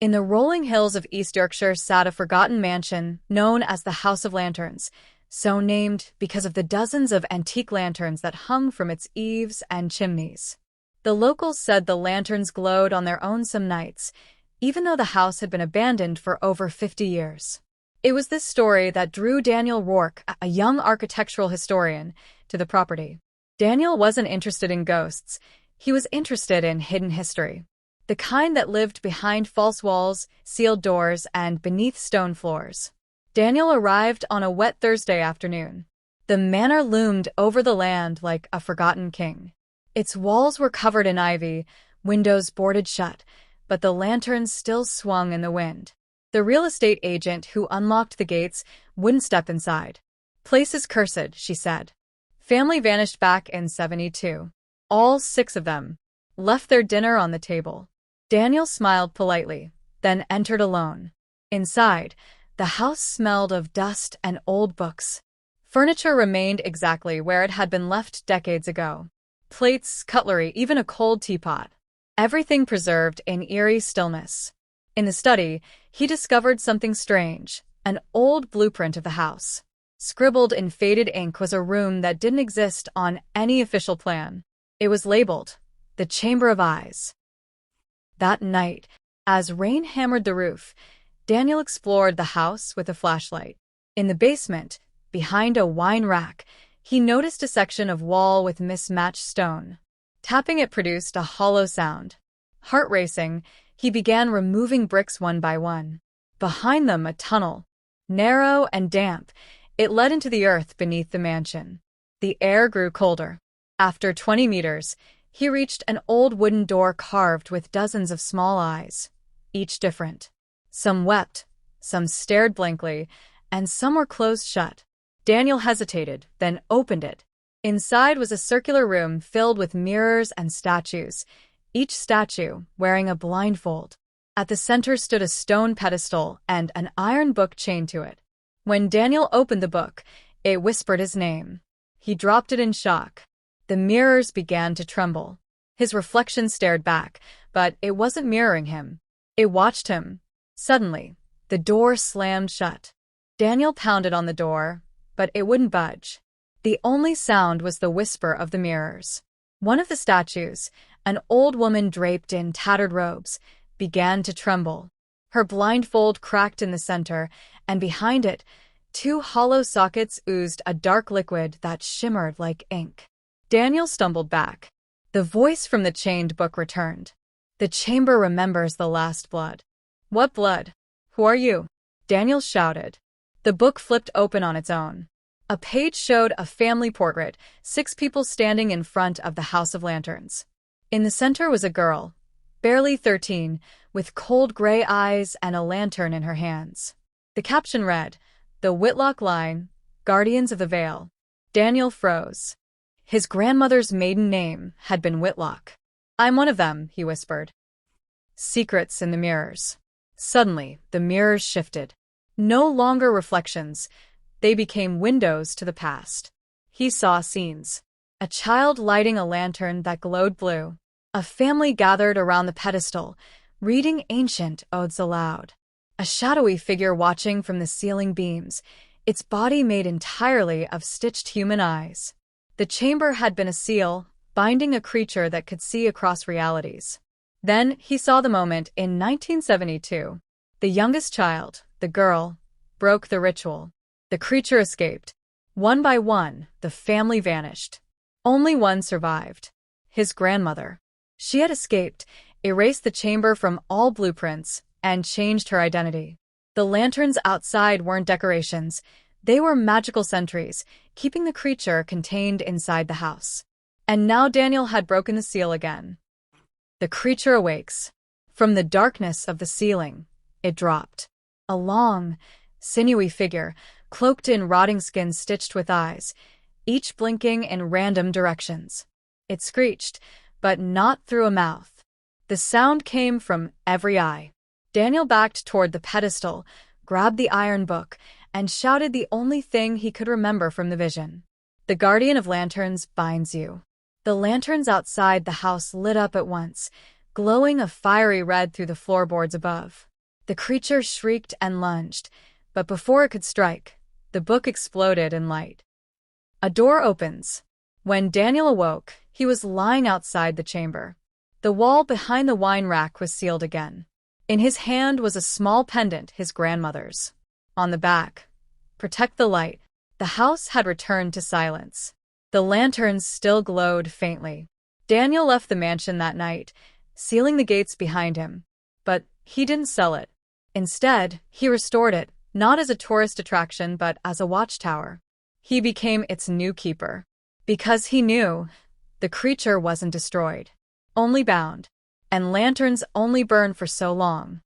In the rolling hills of East Yorkshire sat a forgotten mansion known as the House of Lanterns, so named because of the dozens of antique lanterns that hung from its eaves and chimneys. The locals said the lanterns glowed on their own some nights, even though the house had been abandoned for over 50 years. It was this story that drew Daniel Rourke, a young architectural historian, to the property. Daniel wasn't interested in ghosts. He was interested in hidden history. The kind that lived behind false walls, sealed doors, and beneath stone floors. Daniel arrived on a wet Thursday afternoon. The manor loomed over the land like a forgotten king. Its walls were covered in ivy, windows boarded shut, but the lanterns still swung in the wind. The real estate agent who unlocked the gates wouldn't step inside. "Place is cursed," she said. Family vanished back in 72. All 6 of them left their dinner on the table. Daniel smiled politely, then entered alone. Inside, the house smelled of dust and old books. Furniture remained exactly where it had been left decades ago. Plates, cutlery, even a cold teapot. Everything preserved in eerie stillness. In the study, he discovered something strange, an old blueprint of the house. Scribbled in faded ink was a room that didn't exist on any official plan. It was labeled, "The Chamber of Eyes." That night, as rain hammered the roof, Daniel explored the house with a flashlight. In the basement, behind a wine rack, he noticed a section of wall with mismatched stone. Tapping it produced a hollow sound. Heart racing, he began removing bricks one by one. Behind them, a tunnel. Narrow and damp, it led into the earth beneath the mansion. The air grew colder. After 20 meters, he reached an old wooden door carved with dozens of small eyes, each different. Some wept, some stared blankly, and some were closed shut. Daniel hesitated, then opened it. Inside was a circular room filled with mirrors and statues, each statue wearing a blindfold. At the center stood a stone pedestal and an iron book chained to it. When Daniel opened the book, it whispered his name. He dropped it in shock. The mirrors began to tremble. His reflection stared back, but it wasn't mirroring him. It watched him. Suddenly, the door slammed shut. Daniel pounded on the door, but it wouldn't budge. The only sound was the whisper of the mirrors. One of the statues, an old woman draped in tattered robes, began to tremble. Her blindfold cracked in the center, and behind it, 2 hollow sockets oozed a dark liquid that shimmered like ink. Daniel stumbled back. The voice from the chained book returned. "The chamber remembers the last blood." "What blood? Who are you?" Daniel shouted. The book flipped open on its own. A page showed a family portrait, 6 people standing in front of the House of Lanterns. In the center was a girl, barely 13, with cold gray eyes and a lantern in her hands. The caption read, "The Whitlock Line, Guardians of the Vale." Daniel froze. His grandmother's maiden name had been Whitlock. "I'm one of them," he whispered. Secrets in the mirrors. Suddenly, the mirrors shifted. No longer reflections, they became windows to the past. He saw scenes. A child lighting a lantern that glowed blue. A family gathered around the pedestal, reading ancient odes aloud. A shadowy figure watching from the ceiling beams, its body made entirely of stitched human eyes. The chamber had been a seal, binding a creature that could see across realities. Then he saw the moment in 1972. The youngest child, the girl, broke the ritual. The creature escaped. One by one, the family vanished. Only one survived. His grandmother. She had escaped, erased the chamber from all blueprints, and changed her identity. The lanterns outside weren't decorations. They were magical sentries, keeping the creature contained inside the house. And now Daniel had broken the seal again. The creature awakes. From the darkness of the ceiling, it dropped. A long, sinewy figure, cloaked in rotting skin stitched with eyes, each blinking in random directions. It screeched, but not through a mouth. The sound came from every eye. Daniel backed toward the pedestal, grabbed the iron book, and shouted the only thing he could remember from the vision. "The Guardian of Lanterns binds you." The lanterns outside the house lit up at once, glowing a fiery red through the floorboards above. The creature shrieked and lunged, but before it could strike, the book exploded in light. A door opens. When Daniel awoke, he was lying outside the chamber. The wall behind the wine rack was sealed again. In his hand was a small pendant, his grandmother's. On the back, "Protect the light." The house had returned to silence. The lanterns still glowed faintly. Daniel left the mansion that night, sealing the gates behind him. But he didn't sell it. Instead, he restored it, not as a tourist attraction but as a watchtower. He became its new keeper. Because he knew the creature wasn't destroyed, only bound. And lanterns only burn for so long.